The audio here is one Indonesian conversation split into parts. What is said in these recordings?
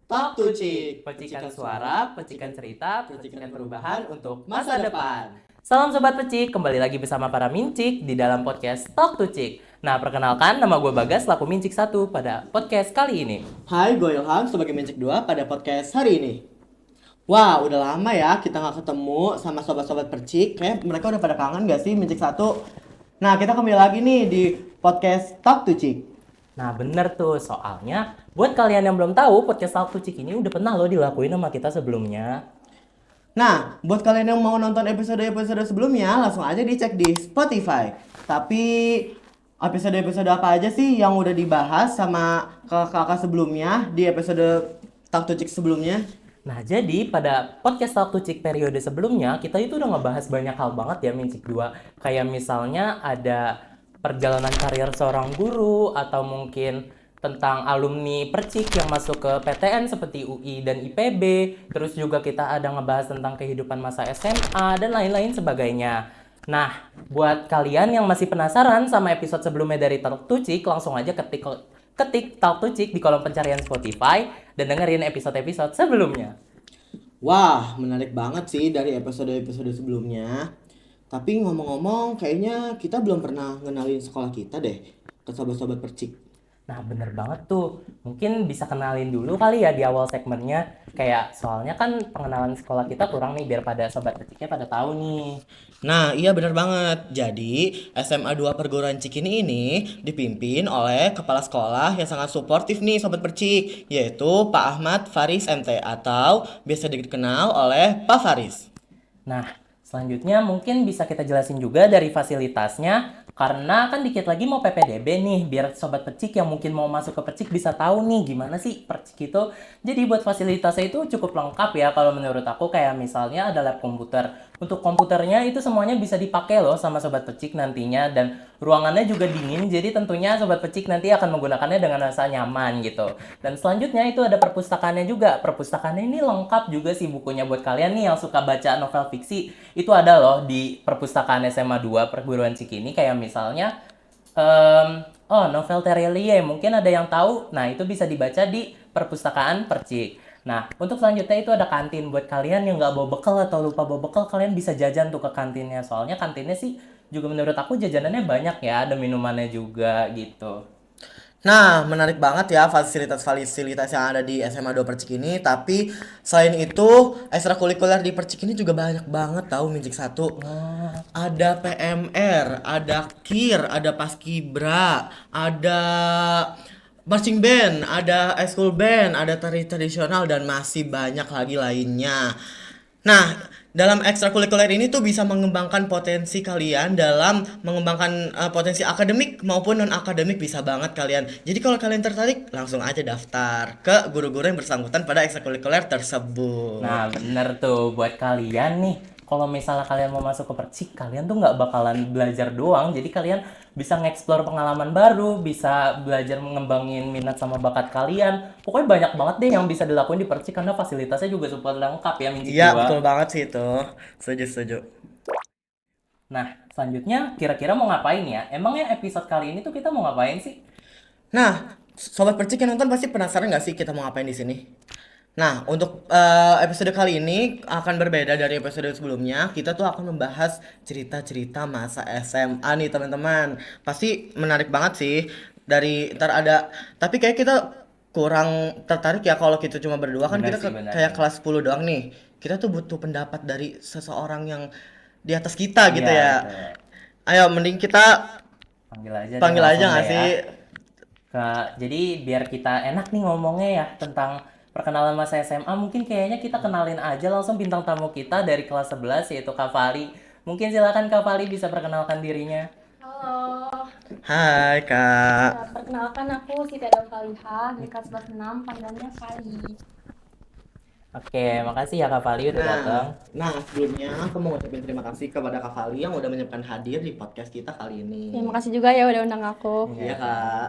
Talk to Chick, Pecikan suara, pecikan cerita, percikan perubahan untuk masa depan. Salam Sobat Pecik, kembali lagi bersama para Mincik di dalam podcast Talk to Chick. Nah, perkenalkan, nama gue Bagas, laku Mincik 1 pada podcast kali ini. Hai, gue Ilham sebagai Magic 2 pada podcast hari ini. Wah, udah lama ya kita nggak ketemu sama sobat-sobat percik. Kayak mereka udah pada kangen gak sih Magic 1? Nah, kita kembali lagi nih di podcast Talk to Chick. Nah, bener tuh, soalnya buat kalian yang belum tahu, podcast Talk to Chick ini udah pernah loh dilakuin sama kita sebelumnya. Nah, buat kalian yang mau nonton episode-episode sebelumnya, langsung aja dicek di Spotify. Tapi episode-episode apa aja sih yang udah dibahas sama kakak-kakak sebelumnya di episode Talk to Chick sebelumnya? Nah, jadi pada podcast Talk to Chick periode sebelumnya, kita itu udah ngebahas banyak hal banget ya, Mincik 2. Kayak misalnya ada perjalanan karir seorang guru, atau mungkin tentang alumni Percik yang masuk ke PTN seperti UI dan IPB. Terus juga kita ada ngebahas tentang kehidupan masa SMA, dan lain-lain sebagainya. Nah, buat kalian yang masih penasaran sama episode sebelumnya dari Talk to Chick, langsung aja ketik Talk to Chick di kolom pencarian Spotify dan dengerin episode-episode sebelumnya. Wah, menarik banget sih dari episode-episode sebelumnya. Tapi ngomong-ngomong, kayaknya kita belum pernah ngenalin sekolah kita deh ke sobat-sobat percik. Nah, bener banget tuh. Mungkin bisa kenalin dulu kali ya di awal segmennya. Kayak soalnya kan pengenalan sekolah kita kurang nih, biar pada sobat petiknya pada tahu nih. Nah, iya benar banget. Jadi, SMA 2 Perguruan Cikini ini dipimpin oleh kepala sekolah yang sangat suportif nih sobat percik, yaitu Pak Ahmad Faris MT atau biasa dikenal oleh Pak Faris. Nah, selanjutnya mungkin bisa kita jelasin juga dari fasilitasnya, karena kan dikit lagi mau PPDB nih, biar sobat percik yang mungkin mau masuk ke percik bisa tahu nih gimana sih percik itu. Jadi buat fasilitasnya itu cukup lengkap ya kalau menurut aku, kayak misalnya ada lab komputer. Untuk komputernya itu semuanya bisa dipakai loh sama sobat percik nantinya, dan ruangannya juga dingin, jadi tentunya sobat percik nanti akan menggunakannya dengan rasa nyaman gitu. Dan selanjutnya itu ada perpustakaannya juga. Perpustakaannya ini lengkap juga sih bukunya, buat kalian nih yang suka baca novel fiksi. Itu ada loh di perpustakaan SMA 2 Perguruan Cikini, kayak misalnya novel Terelie, mungkin ada yang tahu. Nah, itu bisa dibaca di perpustakaan Percik. Nah, untuk selanjutnya itu ada kantin. Buat kalian yang nggak bawa bekal atau lupa bawa bekal, kalian bisa jajan tuh ke kantinnya. Soalnya kantinnya sih juga menurut aku jajanannya banyak ya, ada minumannya juga gitu. Nah, menarik banget ya fasilitas-fasilitas yang ada di SMA 2 Percik ini. Tapi selain itu, ekstrakurikuler di Percik ini juga banyak banget tahu Minjik satu. Oh, Ada PMR, ada KIR, ada Paskibra, ada marching band, ada school band, ada tari tradisional dan masih banyak lagi lainnya. Nah, dalam ekstrakurikuler ini tuh bisa mengembangkan potensi kalian dalam mengembangkan potensi akademik maupun non akademik bisa banget kalian. Jadi kalau kalian tertarik langsung aja daftar ke guru-guru yang bersangkutan pada ekstrakurikuler tersebut. nah, bener tuh buat kalian nih. Kalau misalnya kalian mau masuk ke Percik, kalian tuh nggak bakalan belajar doang. Jadi kalian bisa nge-explore pengalaman baru, bisa belajar mengembangin minat sama bakat kalian. Pokoknya banyak banget deh yang bisa dilakuin di Percik, karena fasilitasnya juga super lengkap ya, Minjik Iya, betul 2. banget sih itu. Setuju, setuju. Nah, selanjutnya kira-kira mau ngapain ya? Emangnya episode kali ini tuh kita mau ngapain sih? Nah, sobat percik yang nonton pasti penasaran gak sih kita mau ngapain di sini? Nah, untuk episode kali ini akan berbeda dari episode sebelumnya. Kita tuh akan membahas cerita-cerita masa SMA nih, teman-teman. Pasti menarik banget sih. Dari ntar ada, tapi kayak kita kurang tertarik ya kalau kita cuma berdua kan Bener kita sih, bener, kayak bener. kelas 10 doang nih. Kita tuh butuh pendapat dari seseorang yang di atas kita gitu Iya, ya. betul. Ayo, mending kita Panggil aja deh panggil aja langsung nggak deh sih? ya. Jadi biar kita enak nih ngomongnya ya tentang perkenalan masa SMA, mungkin kayaknya kita kenalin aja langsung bintang tamu kita dari kelas 11, yaitu Kak Fali. Mungkin silakan Kak Fali bisa perkenalkan dirinya. Halo, Hai, ya Kak. perkenalkan aku Siti Ada Faliha di kelas 6, panggilannya Fali. Oke, makasih ya Kak Fali udah datang. Nah, sebelumnya aku mau ngucapin terima kasih kepada Kak Fali yang udah menyempatkan hadir di podcast kita kali ini. Terima kasih juga ya udah undang aku. Iya, Kak.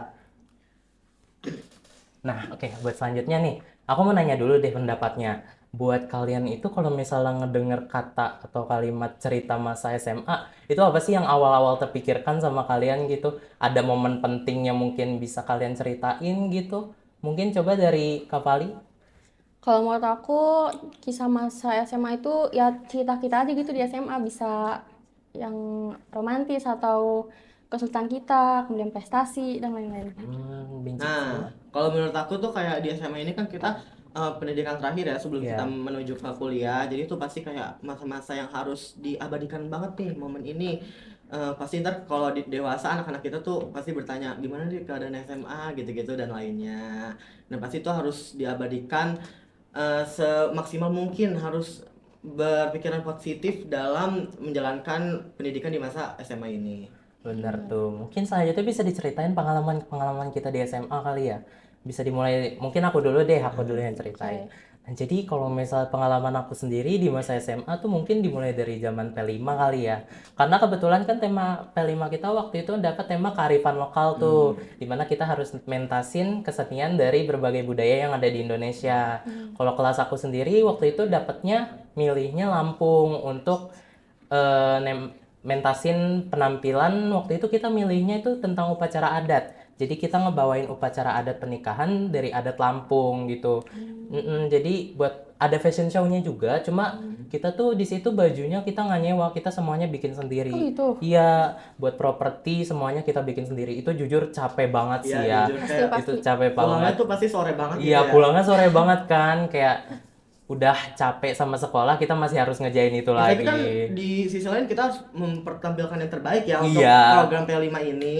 Nah, oke, buat selanjutnya nih, aku mau nanya dulu deh pendapatnya. Buat kalian itu kalau misalnya ngedenger kata atau kalimat cerita masa SMA, itu apa sih yang awal-awal terpikirkan sama kalian gitu? Ada momen pentingnya mungkin bisa kalian ceritain gitu? Mungkin coba dari Kak Fali. Kalau menurut aku kisah masa SMA itu ya cerita kita aja gitu di SMA, bisa yang romantis atau kesulitan kita, kemudian prestasi dan lain-lain. Bincik sih Nah, ya. kalau menurut aku tuh kayak di SMA ini kan kita pendidikan terakhir ya sebelum kita Iya. menuju ke kuliah. Jadi itu pasti kayak masa-masa yang harus diabadikan banget nih momen ini. Pasti ntar kalau di dewasa anak-anak kita tuh pasti bertanya gimana nih keadaan SMA gitu-gitu dan lainnya. Nah pasti itu harus diabadikan semaksimal mungkin, harus berpikiran positif dalam menjalankan pendidikan di masa SMA ini. Bener tuh. Mungkin selanjutnya bisa diceritain pengalaman-pengalaman kita di SMA kali ya. Bisa dimulai, mungkin aku dulu deh, aku dulu yang ceritain. Oke. Nah, jadi kalau misal pengalaman aku sendiri di masa SMA tuh mungkin dimulai dari zaman P5 kali ya. Karena kebetulan kan tema P5 kita waktu itu dapat tema kearifan lokal tuh. Dimana kita harus mentasin kesenian dari berbagai budaya yang ada di Indonesia. Kalau kelas aku sendiri waktu itu dapatnya milihnya Lampung untuk mentasin penampilan. Waktu itu kita milihnya itu tentang upacara adat. Jadi kita ngebawain upacara adat pernikahan dari adat Lampung gitu. Jadi buat ada fashion show-nya juga, cuma kita tuh di situ bajunya kita nggak nyewa, kita semuanya bikin Oh sendiri. gitu. Iya, buat properti semuanya kita bikin sendiri. Itu jujur capek banget Iya, sih ya. jujur Pasti kayak pasti. Itu capek pulangnya banget. tuh pasti sore banget gitu Iya, ya. pulangnya sore banget kan, kayak udah capek sama sekolah, kita masih harus ngerjain itu Ya, tapi kan lagi. di sisi lain kita harus mempertampilkan yang terbaik ya untuk Iya. program P5 ini.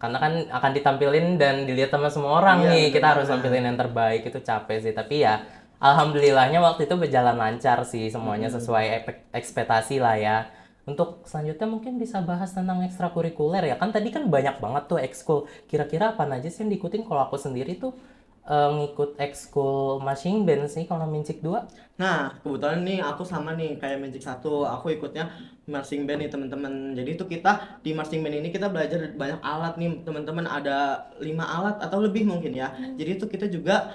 Karena kan akan ditampilin dan dilihat sama semua orang Iya, nih, bener kita harus banget. nampilin yang terbaik. Itu capek sih, tapi ya alhamdulillahnya waktu itu berjalan lancar sih, semuanya sesuai ekspektasi lah ya. Untuk selanjutnya mungkin bisa bahas tentang ekstrakurikuler ya, kan tadi kan banyak banget tuh ekskul. Kira-kira apa aja sih yang diikutin? Kalau aku sendiri tuh ngikut ekskul marching band sih kalau Mincik 2. Nah, kebetulan nih aku sama nih kayak Magic 1, aku ikutnya marching band nih teman-teman. Jadi itu kita di marching band ini kita belajar banyak alat nih teman-teman, ada 5 alat atau lebih mungkin ya. Jadi itu kita juga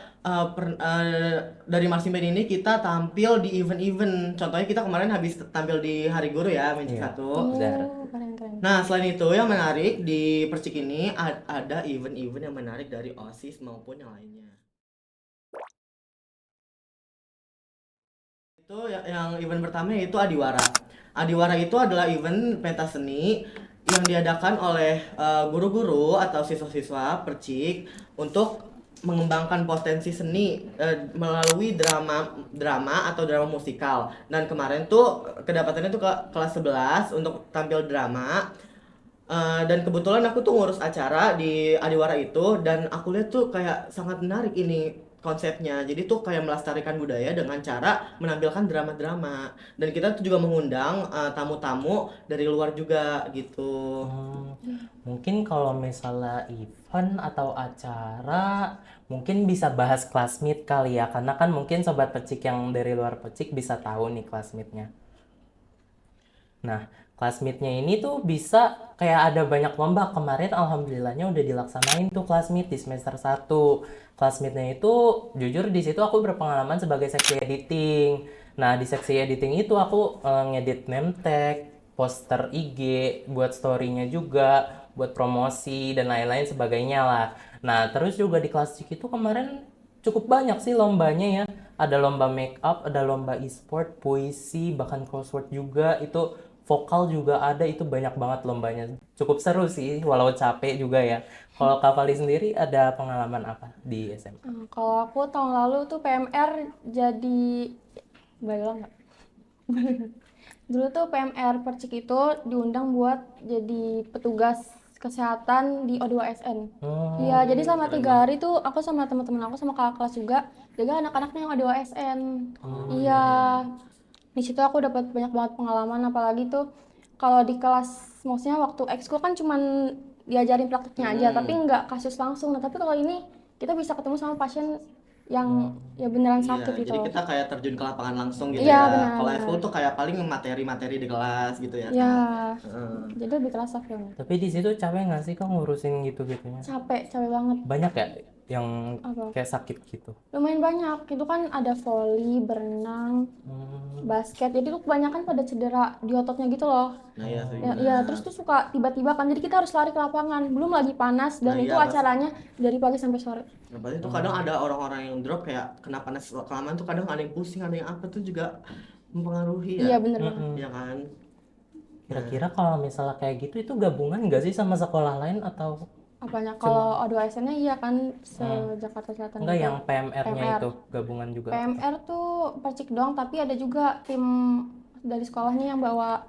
dari marching band ini kita tampil di event-event. Contohnya kita kemarin habis tampil di Hari Guru ya, Magic Iya. 1. Benar. Oh, keren-keren. Nah, selain itu yang menarik di Percik ini ada event-event yang menarik dari OSIS maupun yang lainnya. Itu yang event pertama yaitu Adiwara. Adiwara itu adalah event pentas seni yang diadakan oleh guru-guru atau siswa-siswa Percik untuk mengembangkan potensi seni melalui drama atau drama musikal. Dan kemarin tuh kedapatannya tuh ke kelas 11 untuk tampil drama. Dan kebetulan aku tuh ngurus acara di Adiwara itu dan aku lihat tuh kayak sangat menarik ini konsepnya. Jadi tuh kayak melestarikan budaya dengan cara menampilkan drama-drama. Dan kita tuh juga mengundang tamu-tamu dari luar juga gitu. Mungkin kalau misalnya event atau acara, mungkin bisa bahas classmate kali ya, karena kan mungkin sobat pecik yang dari luar pecik bisa tahu nih classmate-nya. Nah, classmate-nya ini tuh bisa kayak ada banyak lomba. Kemarin alhamdulillahnya udah dilaksanain tuh classmate di semester 1. Classmate-nya itu jujur di situ aku berpengalaman sebagai seksi editing. Nah, di seksi editing itu aku ngedit name tag, poster IG, buat story-nya juga, buat promosi dan lain-lain sebagainya lah. Nah, terus juga di kelas itu kemarin cukup banyak sih lombanya ya. Ada lomba make up, ada lomba e-sport, puisi, bahkan crossword juga. Itu vokal juga ada, itu banyak banget lombanya. Cukup seru sih, walau capek juga ya. Kalau Kak Fali sendiri ada pengalaman apa di SMA? Kalau aku tahun lalu tuh PMR jadi bayang nggak? Dulu tuh PMR Percik itu diundang buat jadi petugas kesehatan di O2SN. Iya, jadi selama 3 hari tuh aku sama teman-teman aku sama kakak kelas juga jaga anak-anaknya yang O2SN. Iya, di situ aku dapat banyak banget pengalaman, apalagi tuh kalau di kelas maksudnya waktu ekskul kan cuman diajarin prakteknya aja tapi nggak kasus langsung. Nah, tapi kalau ini kita bisa ketemu sama pasien yang ya beneran Iya, sakit jadi gitu. kita kayak terjun ke lapangan langsung gitu Iya, ya. benar, Kalau benar. ekskul tuh kayak paling materi-materi di kelas gitu ya. Ya, Heeh. jadi lebih kerasa filmnya. Tapi di situ capek nggak sih kok ngurusin gitu-gitunya? Capek banget. Banyak ya? yang Apa? kayak sakit gitu? Lumayan banyak. Itu kan ada voli, berenang, basket. Jadi tuh kebanyakan pada cedera di ototnya gitu loh. Nah iya sih Ya, benar. ya, terus tuh suka tiba-tiba kan. Jadi kita harus lari ke lapangan. Belum lagi panas dan Nah, itu iya, pas- acaranya dari pagi sampai sore. Nah, berarti tuh kadang ada orang-orang yang drop kayak kena panas kelamaan tuh kadang ada yang pusing, ada yang apa tuh juga mempengaruhi Iya ya. bener banget. Iya kan? Kira-kira kalau misalnya kayak gitu itu gabungan nggak sih sama sekolah lain atau Apanya? Kalau O2SN-nya iya kan se-Jakarta Selatan enggak gitu. yang PMR-nya PMR. itu gabungan juga? PMR tuh percik doang, tapi ada juga tim dari sekolahnya yang bawa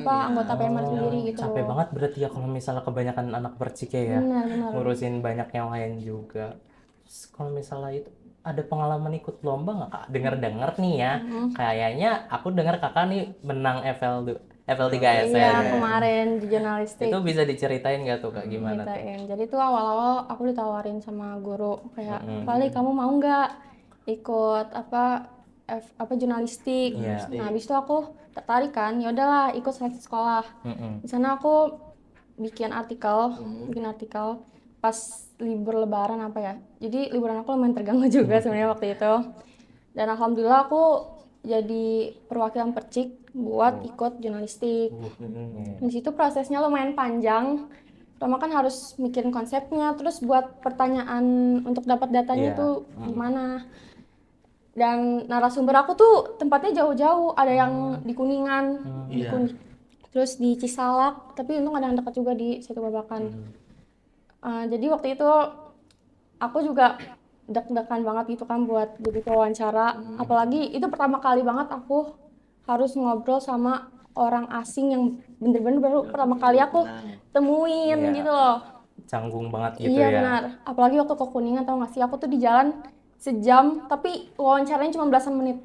anggota PMR sendiri gitu. Capek banget berarti ya kalau misalnya kebanyakan anak percik ya. Benar. Ngurusin banyak yang lain juga. Terus kalau misalnya itu ada pengalaman ikut lomba nggak kak? Dengar-dengar nih ya, kayaknya aku dengar kakak nih menang FL3SN. Iya, kemarin di jurnalistik. Itu bisa diceritain nggak tuh kak gimana tuh? Ceritain. Jadi tuh awal-awal aku ditawarin sama guru kayak, "Pali, kamu mau nggak ikut jurnalistik?" Iya. Nah, habis itu aku tertarik kan, ya udahlah ikut seleksi sekolah. Di sana aku bikin artikel pas libur lebaran apa ya. Jadi liburan aku lumayan terganggu juga sebenarnya waktu itu. Dan alhamdulillah aku jadi perwakilan percik buat ikut jurnalistik. Di situ prosesnya lumayan panjang. Pertama kan harus mikirin konsepnya, terus buat pertanyaan untuk dapat datanya Iya. tuh gimana. Dan narasumber aku tuh tempatnya jauh-jauh, ada yang di Kuningan, terus di Cisalak, tapi untung ada yang dekat juga di Situ Babakan. Jadi waktu itu aku juga deg-degan banget gitu kan buat jadi wawancara. Apalagi itu pertama kali banget aku harus ngobrol sama orang asing yang bener-bener baru pertama kali aku temuin Iya. gitu loh. Canggung banget gitu Iya ya. benar. Apalagi waktu ke Kuningan, tau gak sih, aku tuh di jalan sejam tapi wawancaranya cuma belasan menit.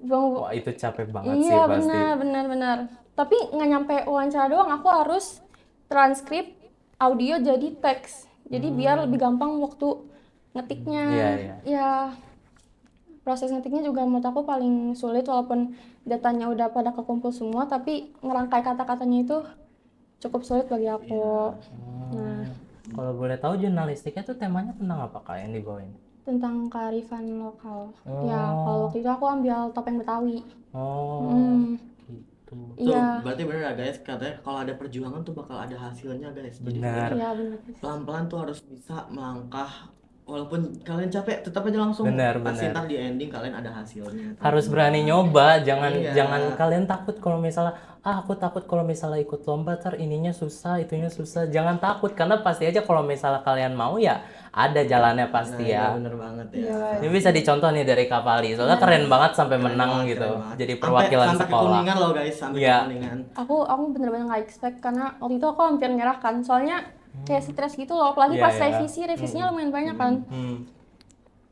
Wah itu capek banget sih Iya pasti. benar. Tapi nggak nyampe wawancara doang, aku harus transkrip audio jadi teks. Jadi biar lebih gampang waktu ngetiknya. Iya. Ya proses ngetiknya juga menurut aku paling sulit, walaupun datanya udah pada kekumpul semua, tapi ngerangkai kata-katanya itu cukup sulit bagi aku. Nah, Kalau boleh tahu jurnalistiknya tuh temanya tentang apa kak yang dibawain? tentang kearifan lokal. Ya, kalau waktu itu aku ambil topeng Betawi. Oh, gitu. Tuh Iya. berarti bener ya guys, katanya kalau ada perjuangan tuh bakal ada hasilnya guys. Jadi Benar. Iya benar. pelan-pelan tuh harus bisa melangkah, walaupun kalian capek tetap aja langsung. Benar, Pasti benar. ntar di ending kalian ada hasilnya. Harus berani nyoba, jangan Iya. kalian takut kalau misalnya aku takut kalau misalnya ikut lomba ntar ininya susah, itunya susah. Jangan takut karena pasti aja kalau misalnya kalian mau ya ada jalannya pasti Iya, ya. bener banget ya. Iya, guys. Ini bisa dicontoh nih dari Kak Pali, soalnya keren banget sampai menang gitu. Keren banget. Jadi perwakilan sampai ke sekolah. Kuningan loh guys, sampai Iya. ke Kuningan. Aku bener-bener nggak expect karena waktu itu aku hampir nyerah kan, soalnya kayak stres gitu loh, apalagi pas revisinya lumayan banyak kan.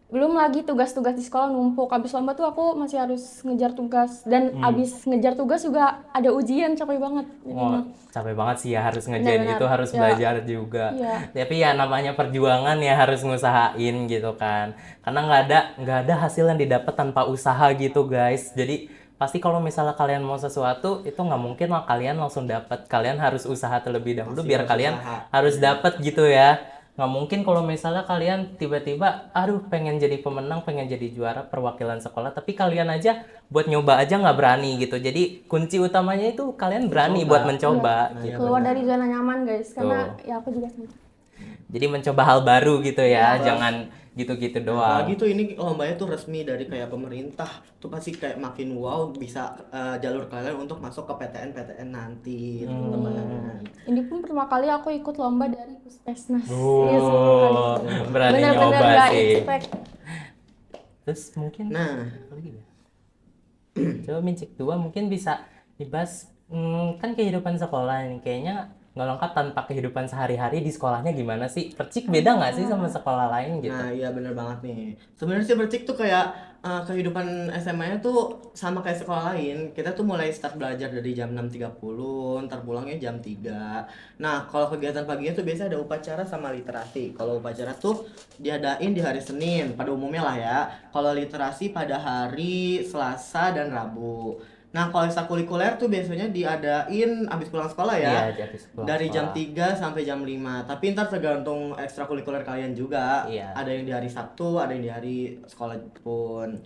Belum lagi tugas-tugas di sekolah numpuk. Abis lomba tuh aku masih harus ngejar tugas, dan abis ngejar tugas juga ada ujian, capek banget. Wah, capek banget sih ya harus ngerjain Benar-benar. itu, harus Ya. belajar juga. Iya. Tapi ya namanya perjuangan ya harus ngusahain gitu kan. Karena nggak ada hasil yang didapat tanpa usaha gitu guys. Jadi pasti kalau misalnya kalian mau sesuatu itu nggak mungkin lah kalian langsung dapat. Kalian harus usaha terlebih dahulu biar kalian harus dapat gitu ya. Nggak mungkin kalau misalnya kalian tiba-tiba aduh pengen jadi pemenang, pengen jadi juara perwakilan sekolah, tapi kalian aja buat nyoba aja nggak berani gitu. Jadi kunci utamanya itu kalian berani buat mencoba gitu. Keluar dari zona nyaman guys, karena ya aku juga sama. Jadi mencoba hal baru gitu ya, jangan gitu-gitu doang. Apalagi tuh ini lombanya tuh resmi dari kayak pemerintah. Tuh pasti kayak makin wow bisa jalur kalian untuk masuk ke PTN nanti, teman-teman. Ini pun pertama kali aku ikut lomba dari Puskesmas. Oh, Iya, pertama kali. berani Bener-bener nyoba nggak sih. expect. Terus mungkin Nah, apa lagi ya? Coba Mincik 2 mungkin bisa dibahas kan kehidupan sekolah ini kayaknya nggak lengkap tanpa kehidupan sehari-hari di sekolahnya gimana sih? Percik beda nggak sih sama sekolah lain gitu? nah iya bener banget nih. Sebenarnya sih Percik tuh kayak kehidupan SMA-nya tuh sama kayak sekolah lain. Kita tuh mulai start belajar dari jam 6.30, ntar pulangnya jam 3. Nah, kalau kegiatan paginya tuh biasa ada upacara sama literasi. Kalau upacara tuh diadain di hari Senin pada umumnya lah ya. Kalau literasi pada hari Selasa dan Rabu. Nah, kalau ekstrakurikuler tuh biasanya diadain abis pulang sekolah ya. Iya, di habis pulang Dari jam sekolah. 3 sampai jam 5. Tapi ntar tergantung ekstrakurikuler kalian juga. Iya, Ada yang di hari Sabtu, ada yang di hari sekolah pun.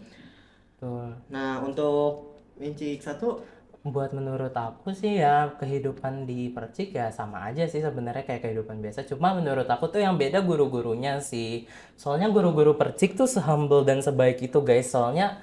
betul. Nah, untuk Mincik satu, Buat menurut aku sih ya kehidupan di Percik ya sama aja sih sebenarnya kayak kehidupan biasa. Cuma menurut aku tuh yang beda guru-gurunya sih. Soalnya guru-guru Percik tuh sehumble dan sebaik itu guys. Soalnya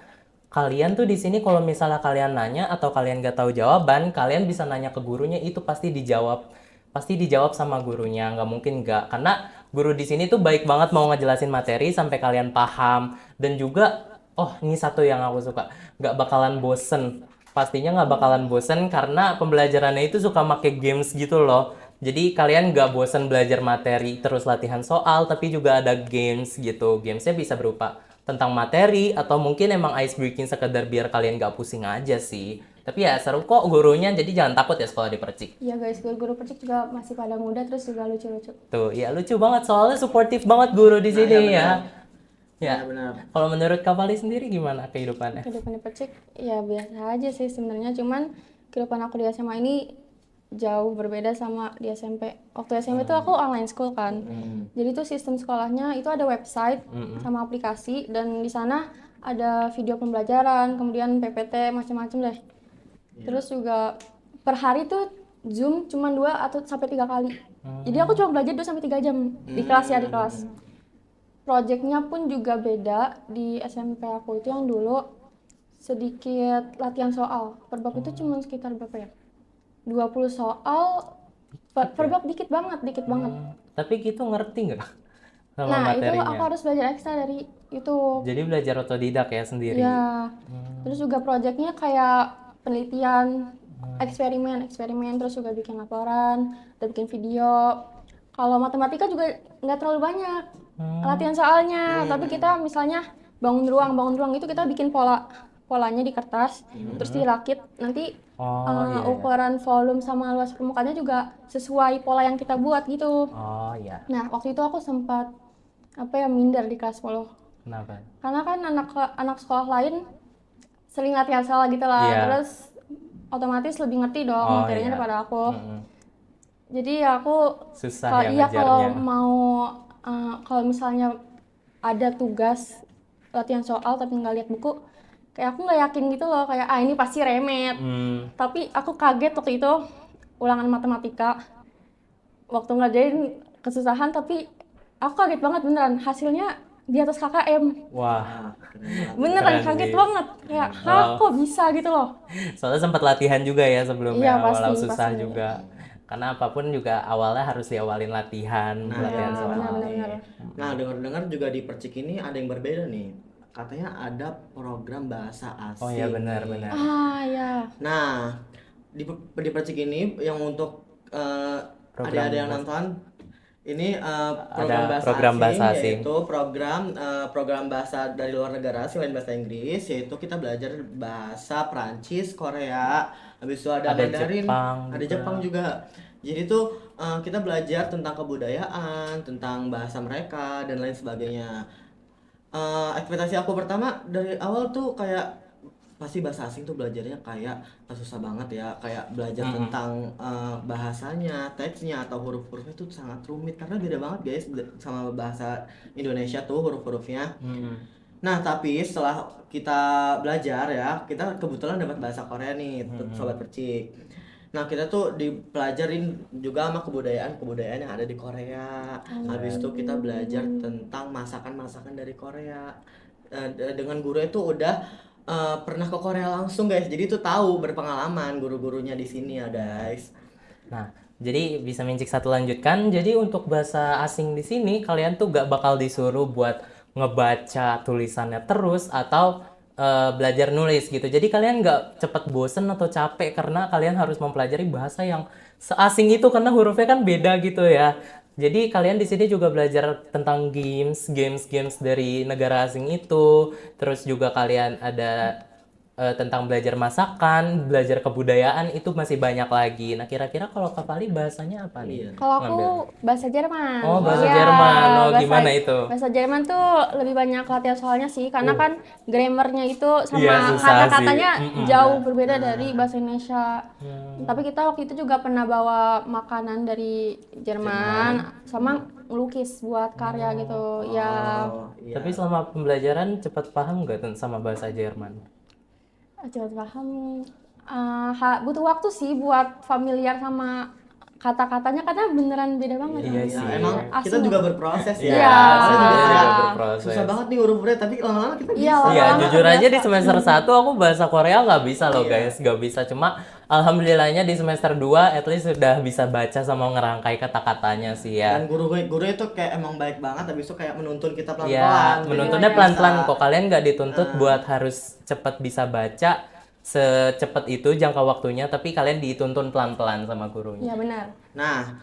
kalian tuh di sini kalau misalnya kalian nanya atau kalian gak tahu jawaban, kalian bisa nanya ke gurunya itu pasti dijawab. Pasti dijawab sama gurunya, nggak mungkin nggak. Karena guru di sini tuh baik banget mau ngejelasin materi sampai kalian paham. Dan juga, oh ini satu yang aku suka, nggak bakalan bosen. Pastinya nggak bakalan bosen karena pembelajarannya itu suka make games gitu loh. Jadi kalian nggak bosen belajar materi terus latihan soal, tapi juga ada games gitu. Gamesnya bisa berupa tentang materi atau mungkin emang ice breaking sekedar biar kalian nggak pusing aja sih. Tapi ya seru kok gurunya, jadi jangan takut ya sekolah di Percik. Iya guys, guru-guru Percik juga masih pada muda terus juga lucu-lucu. Tuh, ya lucu banget soalnya suportif banget guru di nah ya sini benar. ya. Ya Ya. benar. Kalau menurut Kak Fali sendiri gimana kehidupannya? Kehidupan di Percik ya biasa aja sih sebenarnya, cuman kehidupan aku di SMA ini jauh berbeda sama di SMP. Waktu SMP tuh aku online school kan. Jadi tuh sistem sekolahnya itu ada website sama aplikasi, dan di sana ada video pembelajaran, kemudian PPT macam-macam deh. Terus juga per hari tuh Zoom cuma 2 atau sampai 3 kali. Jadi aku cuma belajar 2 sampai 3 jam di kelas ya, di kelas. Projectnya pun juga beda. Di SMP aku itu yang dulu sedikit latihan soal. Per bab itu cuma sekitar berapa ya? 20 soal per bab, dikit banget, dikit banget. Tapi gitu ngerti nggak sama Nah, itu materinya? aku harus belajar ekstra dari YouTube. Jadi belajar otodidak ya sendiri. Ya. Terus juga projectnya kayak penelitian, eksperimen, terus juga bikin laporan, dan bikin video. Kalau matematika juga nggak terlalu banyak latihan soalnya, tapi kita misalnya bangun ruang itu kita bikin polanya di kertas, terus dirakit nanti Oh iya, iya. ukuran volume sama luas permukaannya juga sesuai pola yang kita buat gitu. Oh iya. Nah, waktu itu aku sempat minder di kelas 10. Kenapa? Karena kan anak sekolah lain sering latihan soal gitu lah, Iya. terus otomatis lebih ngerti dong Oh, materinya iya. daripada aku. Mm-mm. Jadi ya aku Susah kalau ya kalau ngejarnya. mau kalau misalnya ada tugas latihan soal tapi nggak lihat buku, kayak aku nggak yakin gitu loh, kayak ini pasti remet. Tapi aku kaget waktu itu ulangan matematika, waktu ngerjain kesusahan, tapi aku kaget banget beneran hasilnya di atas KKM. Wah, Beneran keren kaget sih. banget, kayak kok bisa gitu loh. Soalnya sempat latihan juga ya sebelumnya, Iya, pasti, awal susah pasti. juga. Karena apapun juga awalnya harus diawalin latihan, latihan Iya, soal. benar-benar. Nah, dengar-dengar juga di Percik ini ada yang berbeda nih. Katanya ada program bahasa asing. Oh iya benar-benar. Ya. Nah, di Percik ini yang untuk Program adik-adik yang bahasa- nonton ini program Ada bahasa program asing, bahasa asing. yaitu program bahasa dari luar negara selain bahasa Inggris, yaitu kita belajar bahasa Prancis, Korea, habis itu ada Ada Mandarin, Jepang ada juga. Jepang juga. Jadi tuh kita belajar tentang kebudayaan, tentang bahasa mereka dan lain sebagainya. Ekspektasi aku pertama dari awal tuh kayak pasti bahasa asing tuh belajarnya kayak susah banget ya, kayak belajar tentang bahasanya, teksnya atau huruf-hurufnya tuh sangat rumit karena beda banget guys sama bahasa Indonesia tuh huruf-hurufnya. Nah, tapi setelah kita belajar ya, kita kebetulan dapat bahasa Korea nih, sobat percik. Nah, kita tuh dipelajarin juga sama kebudayaan-kebudayaan yang ada di Korea. Habis itu kita belajar tentang masakan-masakan dari Korea. Dengan guru itu udah pernah ke Korea langsung guys. Jadi tuh tahu berpengalaman guru-gurunya di sini ya guys. Nah, jadi bisa Mincik satu lanjutkan. Jadi untuk bahasa asing di sini kalian tuh gak bakal disuruh buat ngebaca tulisannya terus atau belajar nulis gitu. Jadi kalian nggak cepet bosen atau capek karena kalian harus mempelajari bahasa yang seasing itu karena hurufnya kan beda gitu ya. Jadi kalian di sini juga belajar tentang games dari negara asing itu. Terus juga kalian ada tentang belajar masakan, belajar kebudayaan itu masih banyak lagi. Nah, kira-kira kalau Kak Fali bahasanya apa nih? Iya. Kalau aku Ngambil. bahasa Jerman. Oh, bahasa Iya, Jerman. Oh, bahasa- gimana itu? Bahasa Jerman tuh lebih banyak latihan soalnya sih, karena kan grammarnya itu Iya, sama susah kata-katanya sih. Mm-mm. jauh berbeda dari bahasa Indonesia. Hmm. Tapi kita waktu itu juga pernah bawa makanan dari Jerman, sama melukis buat karya gitu. Ya, Oh, iya. Tapi selama pembelajaran cepat paham nggak sama bahasa Jerman? cepat paham. Butuh waktu sih buat familiar sama kata-katanya, karena beneran beda banget. Iya Ya, sih. emang Asli. kita juga berproses ya. Iya. Kita juga Iya. kayak berproses. susah banget nih huruf-hurufnya, tapi lama-lama kita Iya, bisa. lama-lama. Iya, jujur aja di terbiasa. semester 1 aku bahasa Korea nggak bisa loh Iya. guys, nggak bisa. Cuma alhamdulillahnya di semester 2 at least sudah bisa baca sama ngerangkai kata-katanya sih ya. Dan guru itu kayak emang baik banget, habis itu kayak menuntun kita Iya, pelan-pelan. Jadi menuntunnya bisa. pelan-pelan kok. Kalian nggak dituntut buat harus cepat bisa baca secepat itu jangka waktunya, tapi kalian dituntun pelan-pelan sama gurunya. Iya benar. Nah,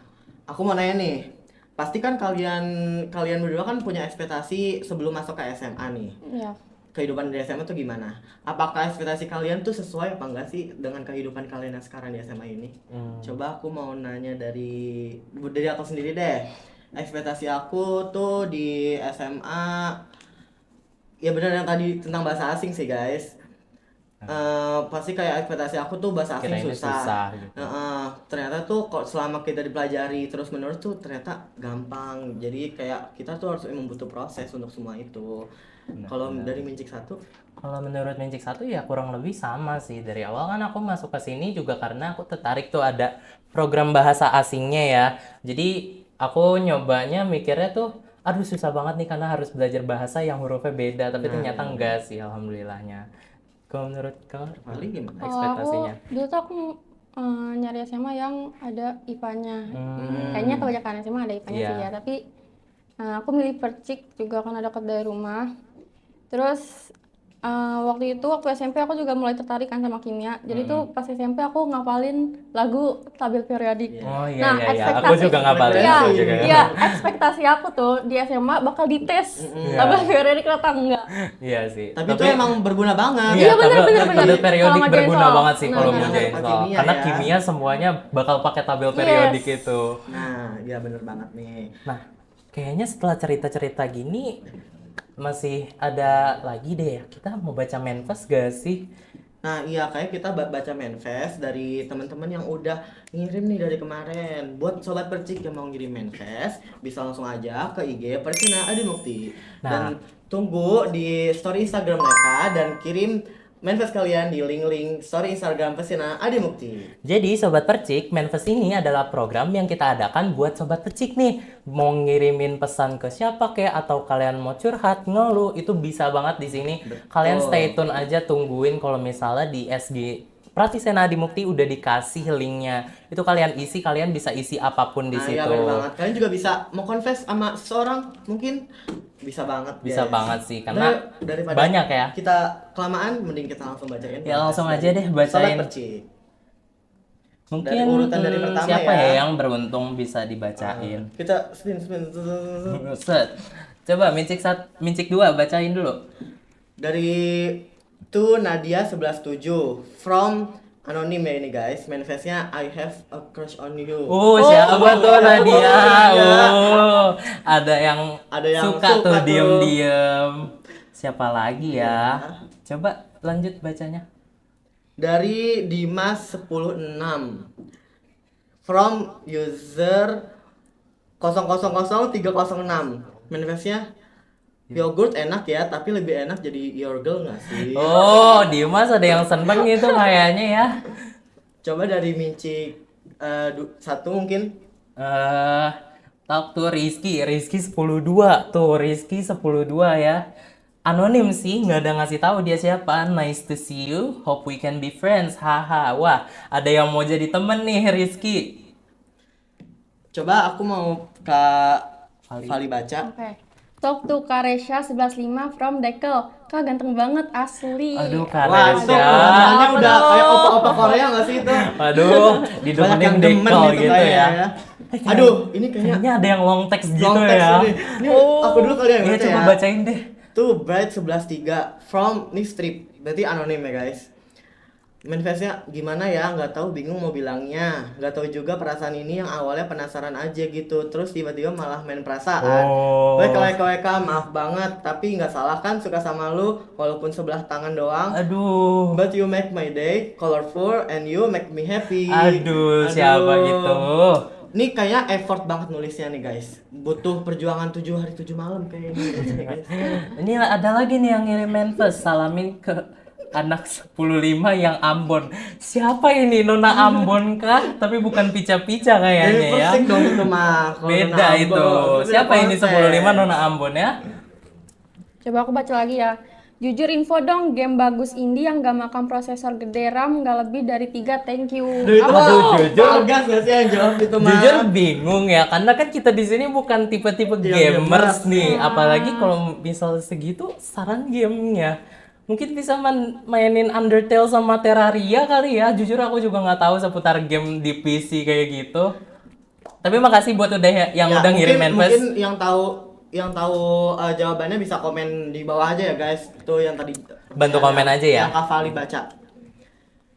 aku mau nanya nih. Pasti kan kalian berdua kan punya ekspektasi sebelum masuk ke SMA nih. Iya. Kehidupan di SMA tuh gimana? Apakah ekspektasi kalian tuh sesuai apa enggak sih dengan kehidupan kalian yang sekarang di SMA ini? Coba aku mau nanya dari aku sendiri deh. Ekspektasi aku tuh di SMA, ya benar yang tadi tentang bahasa asing sih guys. Pasti kayak ekspektasi aku tuh bahasa asing Kirainnya susah susah. gitu. Ternyata tuh kok selama kita dipelajari terus menerus tuh ternyata gampang. Jadi kayak kita tuh harus emang butuh proses untuk semua itu. Kalau dari Mincik satu, Kalau menurut Mincik 1 ya kurang lebih sama sih. Dari awal kan aku masuk ke sini juga karena aku tertarik tuh ada program bahasa asingnya ya. Jadi aku nyobanya mikirnya tuh aduh susah banget nih karena harus belajar bahasa yang hurufnya beda. Tapi ternyata enggak sih alhamdulillahnya. Kalau menurut kau paling gimana? Kalau aku ekspektasinya? dulu tuh aku nyari SMA yang ada IPA-nya. Hmm. Kayaknya kebanyakan SMA ada IPA-nya Iya. sih ya, tapi aku milih Percik juga karena dekat dari rumah. Terus waktu SMP aku juga mulai tertarik kan sama kimia. Jadi tuh pas SMP aku ngapalin lagu tabel periodik. Oh iya Nah, iya iya. Aku ekspektasi- juga ngapalin Iya, aku juga. iya, ekspektasi aku tuh di SMA bakal dites tabel periodik atau enggak. Iya sih. Tapi itu emang berguna banget. Iya, bener, tabel- bener, bener. tabel periodik Kalau ngerjain berguna soal. banget sih Nah, kalau nah, ngerjain nah. soal. Kimia Karena ya. kimia semuanya bakal pakai tabel periodik itu. Nah, ya bener banget nih. Nah, kayaknya setelah cerita-cerita gini masih ada lagi deh ya. Kita mau baca manifest gak sih? Nah, iya kayak kita baca manifest dari teman-teman yang udah ngirim nih dari kemarin. Buat sobat Percik yang mau ngirim manifest, bisa langsung aja ke IG Persina Adi Mukti. Dan tunggu di story Instagram mereka dan kirim manifest kalian di link-link story Instagram Persina Adi Mukti. Jadi Sobat Percik, manifest ini adalah program yang kita adakan buat Sobat Percik nih. Mau ngirimin pesan ke siapa kayak atau kalian mau curhat, ngeluh, itu bisa banget di sini. Kalian stay tune aja, tungguin kalau misalnya di SG Pratisena Adi Mukti udah dikasih linknya. Itu kalian isi, kalian bisa isi apapun di Nah, situ. iya bener banget. Kalian juga bisa mau confess sama seseorang, mungkin bisa banget. Bisa guys. banget sih, karena daripada banyak ya. Kita kelamaan, mending kita langsung bacain. Ya, langsung manifest aja dari deh bacain. Sobat Percik. Mungkin Dari urutan dari pertama siapa ya. ya yang beruntung bisa dibacain. Kita spin. Set. Coba Mincik 2 bacain dulu. Dari to Nadia 11.7 from anonim ya ini guys. Manifestnya I have a crush on you. Siapa tuh Nadia? iya. Ada yang suka tuh tuh. diem-diem. Siapa lagi ya? Coba lanjut bacanya. Dari Dimas 106 from user 000306. Manifestnya yogurt enak ya, tapi lebih enak jadi your girl nggak sih? Oh, Dimas ada yang seneng gitu kayaknya ya. Coba dari Mincik satu mungkin. Talk to Rizky 10.2 tuh Rizky 10.2 ya. Anonim sih, nggak ada ngasih tahu dia siapa. Nice to see you, hope we can be friends. Haha, wah ada yang mau jadi temen nih Rizky. Coba aku mau Kak Fali baca. Oke. Talk to Karesha 11.5 from Dekel. Kak ganteng banget asli. Aduh Wah, itu Karesha. tulisannya udah kayak opa-opa Korea nggak sih itu? Aduh, Banyak didemenin yang demen dekel gitu kayaknya ya. Aduh, ini kayaknya Kayaknya ada yang long text gitu long text ya. ini. Ini aku dulu kali yang Iya, baca coba ya. bacain deh. Tuh Bright 11.3 from Nick Strip. Berarti anonim ya guys. Manifestnya gimana ya, nggak tahu, bingung mau bilangnya, nggak tahu juga perasaan ini yang awalnya penasaran aja gitu, terus tiba-tiba malah main perasaan. Oh. WKWK maaf banget, tapi nggak salah kan suka sama lu walaupun sebelah tangan doang. Aduh. But you make my day colorful and you make me happy. Aduh, siapa itu? Ini kayaknya effort banget nulisnya nih guys. Butuh perjuangan 7 hari 7 malam kayaknya nih guys. Ini ada lagi nih yang ngirim manifest, salamin ke anak 15 yang Ambon. Siapa ini, Nona Ambon kah? Tapi bukan pica-pica kayaknya ya. Persik dong itu mah. Kalau Beda Nona itu. Ambon, beda Siapa ini konsep. 15 Nona Ambon ya? Coba aku baca lagi ya. Jujur info dong, game bagus indie yang gak makan prosesor gede, RAM gak lebih dari 3, thank you. Duh, itu Apa? mah jujur. Bagas gak sih yang jawab itu mah? Jujur bingung ya, karena kan kita di sini bukan tipe-tipe Iya, gamers gamers. nih. Apalagi kalau misal segitu saran gamenya. Mungkin bisa mainin Undertale sama Terraria kali ya. Jujur aku juga nggak tahu seputar game di PC kayak gitu. Tapi makasih buat yang Ya, udah ngirim manifest. mungkin yang tahu jawabannya bisa komen di bawah aja ya guys. Itu yang tadi Bantu komen aja ya. Yang Kavali baca.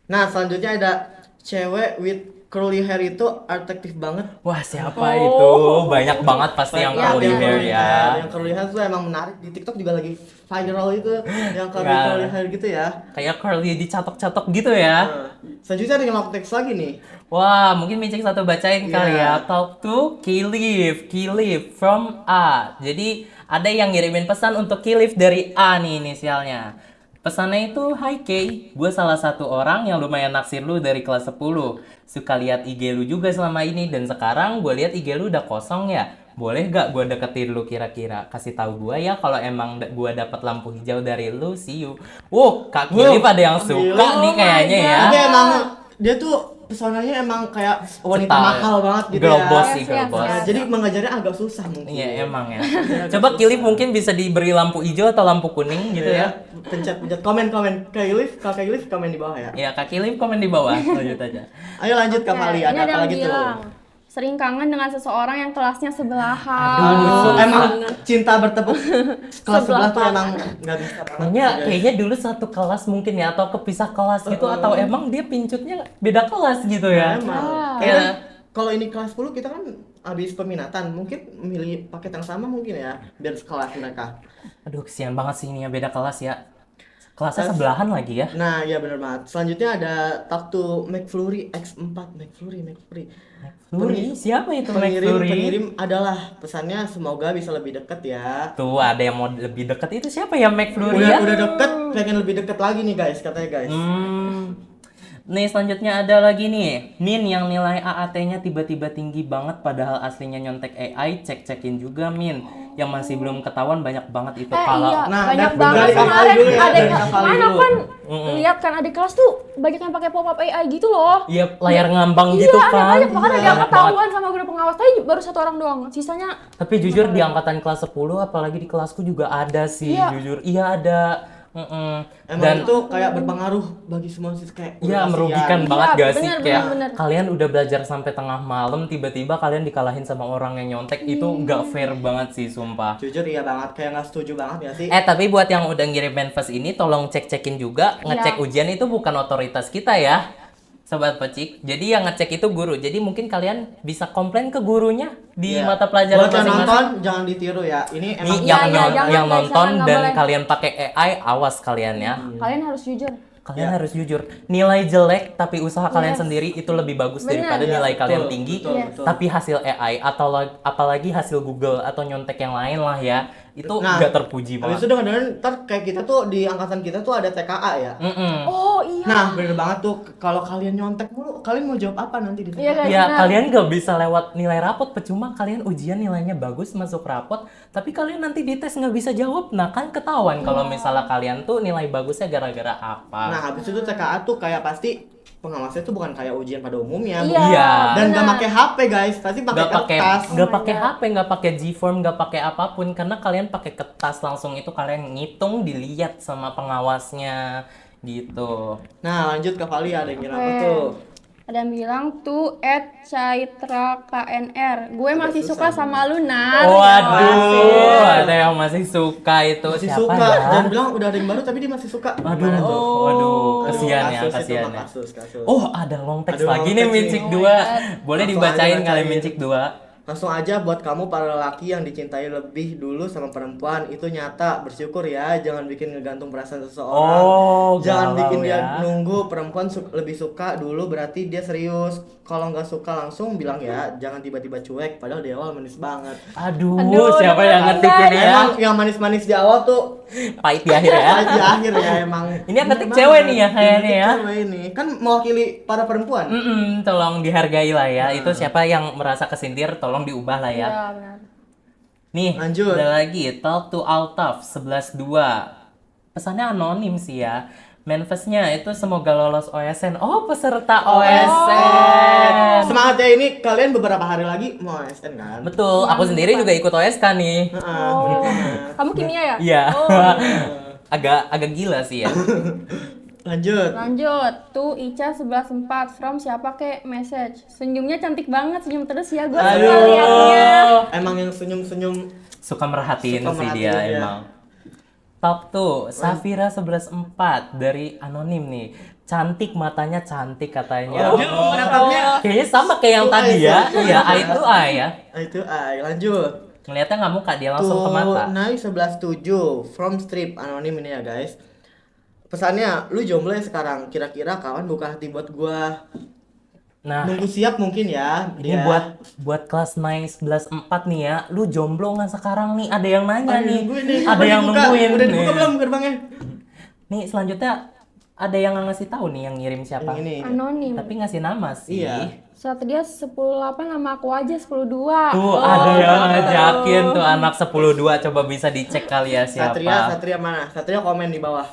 Nah, selanjutnya ada cewek with curly hair itu atraktif banget. Wah, siapa itu? Banyak banget pasti yang Iya, curly yang hair curly ya. Yang curly hair tuh emang menarik, di TikTok juga lagi viral itu yang curly Nggak. curly hair gitu ya. Kayak curly dicatok-catok gitu ya. Nah, selanjutnya ada yang long text lagi nih. Wah, mungkin Micik satu bacain kali ya. Iya. Talk to Kilif from A. Jadi ada yang ngirimin pesan untuk Kilif dari A nih inisialnya. Pesannya itu, "Hai Kay, gue salah satu orang yang lumayan naksir lu dari kelas 10. Suka lihat IG lu juga selama ini dan sekarang gue lihat IG lu udah kosong ya. Boleh gak gue deketin lu kira-kira? Kasih tahu gue ya kalau emang gue dapat lampu hijau dari lu, see you." Kak Kilif ada yang suka nih kayaknya ya. Tapi emang dia tuh pesonanya emang kayak wanita Cetar. mahal banget gitu Girl ya. boss sih, Yes, girl yes, boss. Nah, jadi mengajarnya agak susah mungkin. Iya emang ya. Coba Kilif mungkin bisa diberi lampu hijau atau lampu kuning gitu ya. Pencet komen Kak Kilif komen di bawah ya. Ya Kak Kilif komen di bawah. Lanjut aja. Ayo lanjut Kak Fali, Ini ada apa yang lagi tuh? bilang, sering kangen dengan seseorang yang kelasnya sebelahan. Aduh, Emang cinta bertepuk kelas sebelah tuh Sebelah emang nggak bisa banget. Kayaknya kayaknya dulu satu kelas mungkin ya atau kepisah kelas gitu atau emang dia pincutnya beda kelas gitu ya. Emang. Ah. Kayaknya Ya. kalau ini kelas 10 kita kan habis peminatan, mungkin milih paket yang sama mungkin ya biar sekelas mereka. Aduh kesian banget sih ini ya beda kelas ya. Kelasnya sebelahan lagi ya. Nah, ya benar banget. Selanjutnya ada Talk to McFlurry X4. McFlurry. Flurry, siapa itu Pengirim McFlurry? adalah pesannya semoga bisa lebih dekat ya. Tuh ada yang mau lebih dekat itu siapa ya McFlurry ya? Udah deket, pengen lebih deket lagi nih guys, katanya guys. Nih selanjutnya ada lagi nih Min yang nilai AAT-nya tiba-tiba tinggi banget padahal aslinya nyontek AI. Cek-cekin juga Min. Yang masih belum ketahuan banyak banget itu kalau Iya, Nah, banyak dari banget Kak Fali kemarin dulu ya, ada dari Kak Fali mana dulu. kan lihat kan adik kelas tuh banyak yang pakai pop up AI gitu loh. Iya layar ngambang Iya, gitu ada kan. banyak bahkan ada yang Banyak banget. ketahuan sama guru pengawas tadi baru satu orang doang. Sisanya Tapi jujur di angkatan kelas 10 apalagi di kelasku juga ada sih Iya. jujur. Iya ada. Emang Dan itu kayak berpengaruh bagi semua sih kayak ya udah merugikan kasihan. banget Iya, gak sih bener, kayak bener. kalian udah belajar sampai tengah malam tiba-tiba kalian dikalahin sama orang yang nyontek itu nggak fair banget sih sumpah. Jujur iya banget, kayak nggak setuju banget ya sih. Tapi buat yang udah ngirim manifest ini tolong cek-cekin juga ngecek Iya. ujian itu bukan otoritas kita ya. Sobat Pecik. Jadi yang ngecek itu guru. Jadi mungkin kalian bisa komplain ke gurunya di Iya. mata pelajaran Buat yang masing-masing. nonton jangan ditiru ya. Ini Nih emang yang, Iya, jangan, yang guys, nonton jangan, nggak dan boleh. kalian pakai AI, awas kalian ya. kalian harus jujur. Kalian Ya. harus jujur. Nilai jelek tapi usaha kalian Yes. sendiri itu lebih bagus Bener. daripada Iya, nilai kalian betul, tinggi betul, Yes. betul. tapi hasil AI atau apalagi hasil Google atau nyontek yang lain lah ya. Itu Nah, nggak terpuji Habis banget. itu dengar-dengar ntar kayak kita tuh di angkatan kita tuh ada TKA ya. Mm-mm. Oh iya. Nah, bener banget tuh kalau kalian nyontek mulu, kalian mau jawab apa nanti di TKA? Iya, guys. Ya Benar. kalian nggak bisa lewat nilai rapot percuma kalian ujian nilainya bagus masuk rapot tapi kalian nanti di tes nggak bisa jawab nah kan ketahuan kalau misalnya kalian tuh nilai bagusnya gara-gara apa. Nah, habis itu TKA tuh kayak pasti pengawasnya tuh bukan kayak ujian pada umumnya. Iya. Dan nggak benar. pakai HP guys, pasti pakai nggak pakai kertas. nggak Oh my pakai God. HP nggak pakai Gform nggak pakai apapun karena kalian pakai kertas langsung itu kalian ngitung dilihat sama pengawasnya gitu. Nah, lanjut ke Vali ada yang kira apa Oke. tuh? Ada yang bilang tuh @Caitra KNR. Gue masih susah suka sama lu, Nar. Waduh, ada yang masih suka itu. Masih Siapa suka. ya? Jangan bilang udah ada yang baru tapi dia masih suka. Waduh, Gimana tuh? waduh, Aduh, kasihan ya, kasus itu kasihan mah, ya. kasus. Oh, ada long text Ada lagi long nih text Mincik nih. 2. Boleh Langsung dibacain aja kali bacain. Mincik 2. Langsung aja buat kamu para lelaki yang dicintai lebih dulu sama perempuan, itu nyata, bersyukur ya, jangan bikin ngegantung perasaan seseorang. Oh, Jangan galau bikin dia ya. nunggu, perempuan lebih suka dulu berarti dia serius. Kalau nggak suka langsung bilang ya, jangan tiba-tiba cuek padahal di awal manis banget. Aduh, Aduh, siapa udah yang ngetik ini ya? Emang yang manis-manis di awal tuh Pahit di akhir ya. di akhir ya emang. Ini yang ngetik Bener cewek banget. nih ya kayaknya Ngetik ya. Cewek ini kan mewakili para perempuan. Tolong dihargai lah ya. Itu siapa yang merasa kesindir, tolong diubah lah ya. Iya, benar. Nih, Lanjut. ada lagi Talk to Altaf 11.2. Pesannya anonim sih ya. Manifestnya itu semoga lolos OSN. Oh, peserta OSN. Semangat ya, ini kalian beberapa hari lagi mau ASN kan? Betul, aku sendiri juga ikut OSK nih. Heeh. Oh. Kamu kimia ya? Iya. Oh. agak gila sih ya. Lanjut. Lanjut, tuh Ica 11.4 from siapa kek message. Senyumnya cantik banget, senyum terus ya gue suka Aduh. liatnya. Emang yang senyum-senyum Suka merhatiin Suka sih merhatiin, dia ya. emang. Top 2, Safira 11.4 dari anonim nih. Cantik, matanya cantik katanya. menatapnya. Kayaknya sama kayak yang Itu tadi eye ya. ya. Iya, eye to eye ya. Itu ay, lanjut. Ngeliatnya nggak muka, dia langsung ke mata. Naik 11.7 from strip anonim ini ya guys. Pesannya, lu jomblo ya sekarang. Kira-kira kapan buka hati buat gua? Nah, Nunggu siap mungkin ya. ini dia. buat kelas 9 11.4 nih ya. Lu jomblo nggak sekarang nih? Ada yang nanya Aduh, nih. nungguin nih. Ada Kapan yang dibuka? nungguin Udah dibuka nih. belum gerbangnya? Nih, selanjutnya ada yang ngasih tahu nih yang ngirim siapa. Yang ini. Anonim. Tapi ngasih nama sih. Iya. Satria 10.8 sama aku aja 10.2. Tuh, ada yang ngajakin tuh anak 10.2, coba bisa dicek kali ya siapa. Satria mana? Satria komen di bawah.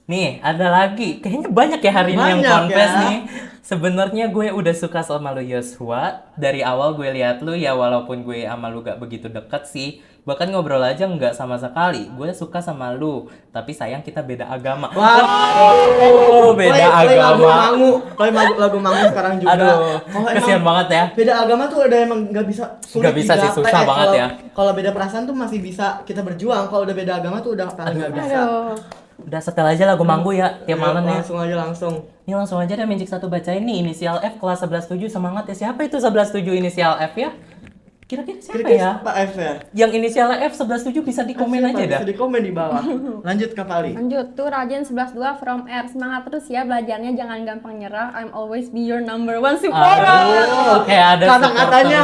Nih, ada lagi. Kayaknya banyak ya hari ini yang Banyak confess ya. nih. Sebenarnya gue udah suka sama lu Yosua. Dari awal gue lihat lu ya, walaupun gue sama lu gak begitu deket sih. Bahkan ngobrol aja nggak sama sekali. Gue suka sama lu, tapi sayang kita beda agama. Wah, beda Play lagu agama. Mangu, play lagu Mangu sekarang juga. Aduh, Kalau kasihan emang banget ya. beda agama tuh udah emang nggak bisa sulit Nggak bisa sih, digapai. susah banget Kalau- ya. Kalau beda perasaan tuh masih bisa kita berjuang. Kalau udah beda agama tuh udah paling nggak bisa. Aduh. Udah setel aja lagu Manggu ya tiap malam ya. Langsung aja langsung. Ini langsung aja deh Mincik 1 bacain nih inisial F kelas 11.7 semangat ya. Siapa itu 11.7 inisial F ya? Kira-kira siapa ya? Pak F ya. Yang inisial F 11.7 bisa di komen Siapa? aja dah. Bisa di komen di bawah. Lanjut ke Pali. Lanjut, tuh Rajin 11.2 from R. Semangat terus ya belajarnya, jangan gampang nyerah. I'm always be your number one supporter. Aduh, kayak ada Kata-katanya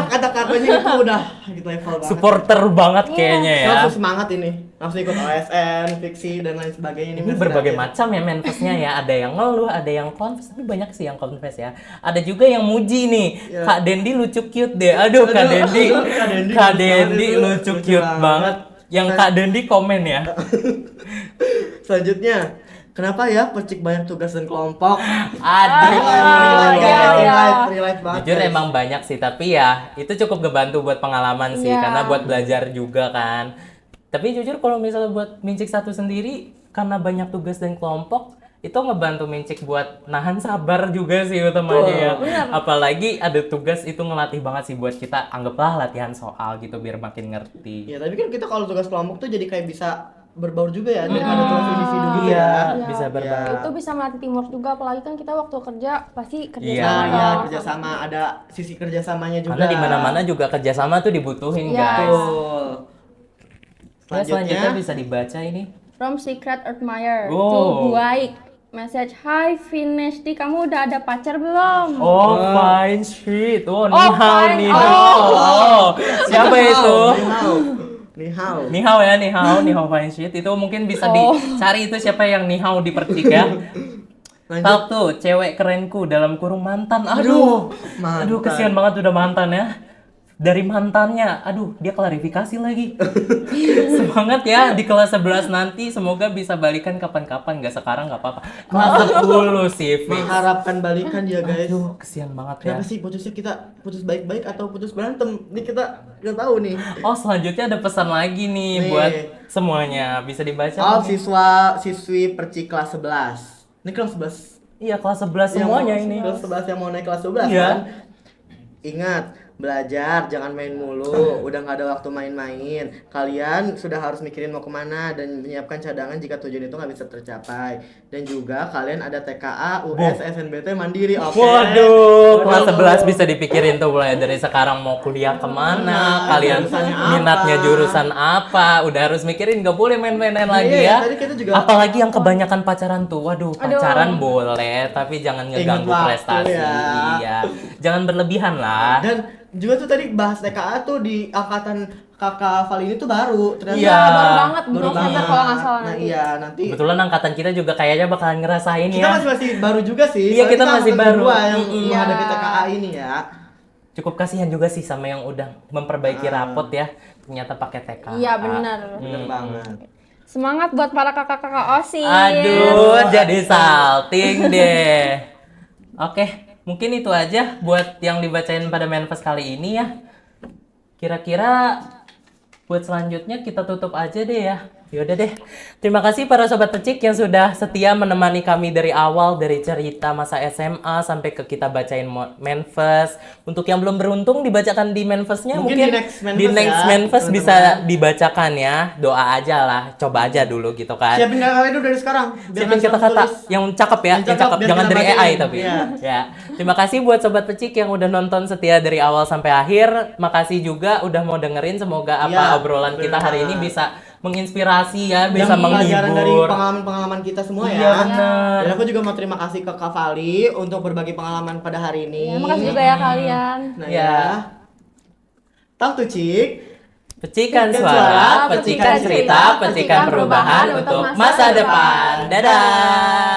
itu udah gitu level banget. supporter banget kayaknya ya. Langsung semangat ini. Langsung ikut OSN, fiksi dan lain sebagainya Ini Mas berbagai Rajin. macam ya manifestnya ya. Ada yang ngeluh, ada yang confess, tapi banyak sih yang confess ya. Ada juga yang muji nih. Ya. Kak Dendi lucu cute deh. Aduh, Kak Aduh, Dendi. Kak Kak Dendi Dendi lucu lucu banget. cute banget. Yang Kak Dendi komen ya. Selanjutnya, kenapa ya percik banyak tugas dan kelompok? Aduh. Relate banget. Jujur guys. emang banyak sih, tapi ya itu cukup ngebantu buat pengalaman sih, Iya. karena buat belajar juga kan. Tapi jujur kalau misalnya buat Mincik 1 sendiri, karena banyak tugas dan kelompok, itu ngebantu Mincik buat nahan sabar juga sih utamanya ya. Apalagi ada tugas itu ngelatih banget sih buat kita, anggaplah latihan soal gitu biar makin ngerti. Ya tapi kan kita kalau tugas kelompok tuh jadi kayak bisa berbaur juga ya daripada tugas individu gitu Iya, ya. bisa Iya. berbagi. Itu bisa melatih teamwork juga, apalagi kan kita waktu kerja pasti kerja Iya, sama. Nah, ya dong. kerjasama, ada sisi kerjasamanya juga. Karena di mana-mana juga kerjasama tuh dibutuhin Iya. guys. Betul. Ya, selanjutnya bisa dibaca ini. From Secret Admirer. Oh. Tuh baik. Message, Hai Finesti, kamu udah ada pacar belum? Oh, fine street. Oh, ni Oh, hao, fine. ni hao. Oh, siapa itu? Ni hao. Ni hao ya, ni hao fine street. Itu mungkin bisa dicari itu siapa yang ni hao di percik ya. Lanjut. Top tuh, cewek kerenku dalam kurung mantan. Aduh, mantan. aduh kesian banget udah mantan ya. Dari mantannya, aduh dia klarifikasi lagi. Semangat ya di kelas 11 nanti, semoga bisa balikan kapan-kapan, nggak sekarang nggak apa-apa. Kelas 10 sih, fix. Mengharapkan balikan dia guys. Aduh, kesian banget ya. Kenapa sih putusnya kita putus baik-baik atau putus berantem? Ini kita nggak tahu nih. Oh, selanjutnya ada pesan lagi nih Nih. buat semuanya. Bisa dibaca? Oh, mungkin? siswi percik kelas 11. Ini kelas 11 Iya, kelas 11 semuanya ini. Kelas 11 yang mau naik kelas 12 Iya. kan. Ingat, belajar, jangan main mulu. Udah nggak ada waktu main-main. Kalian sudah harus mikirin mau kemana dan menyiapkan cadangan jika tujuan itu nggak bisa tercapai. Dan juga kalian ada TKA, US, SNBT, Mandiri. Oke. Waduh, kelas 11 bisa dipikirin tuh mulai dari sekarang mau kuliah kemana, Nah, kalian jurusannya apa? minatnya jurusan apa, udah harus mikirin, nggak boleh main-mainin lagi ya. Tadi kita juga Apalagi yang kebanyakan pacaran tuh, waduh, Aduh. pacaran boleh, tapi jangan ngeganggu waktu prestasi, ya. iya. Jangan berlebihan lah. dan juga tuh tadi bahas TKA tuh di angkatan kakak Val ini tuh baru ternyata. Iya. Baru banget Baru November banget. kalau nggak salah Nah nanti. iya nanti Kebetulan angkatan kita juga kayaknya bakalan ngerasain kita ya. masih baru juga sih. Iya, soalnya kita masih angkatan baru. kedua yang Mm-mm. menghadapi Iya. TKA ini ya. Cukup kasihan juga sih sama yang udah memperbaiki rapot ya. Ternyata pakai TKA. Iya benar. Bener banget. Semangat buat para kakak-kakak OSIS. Aduh, jadi salting deh. Oke, mungkin itu aja buat yang dibacain pada Manifest kali ini ya. Kira-kira buat selanjutnya kita tutup aja deh ya. Yaudah deh. Terima kasih para sobat pecik yang sudah setia menemani kami dari awal, dari cerita masa SMA sampai ke kita bacain Manifest. Untuk yang belum beruntung dibacakan di Manifestnya, Mungkin mungkin di next Manifest di next ya, Manifest bisa teman-teman. dibacakan ya. Doa aja lah, coba aja dulu gitu kan. Siapin kata-kata itu dari sekarang. Biar Siapin langsung kata-kata tulis. yang cakep ya, Yang cakep, biar jangan kita dari bacain. AI tapi. Iya. Ya. Terima kasih buat sobat pecik yang udah nonton setia dari awal sampai akhir. Makasih juga udah mau dengerin. Semoga apa Iya, obrolan kita hari ini benar. bisa menginspirasi ya, bisa Dan pelajaran dari menghibur. pengalaman-pengalaman kita semua Iya, ya. benar. Dan aku juga mau terima kasih ke Kak Vali untuk berbagi pengalaman pada hari ini. Ya, makasih juga ya kalian. Nah Ya. ya. Tang tuh Cik. Pecikan Pecikan suara, suara, pecikan cerita, pecikan perubahan untuk masa depan. Dadah.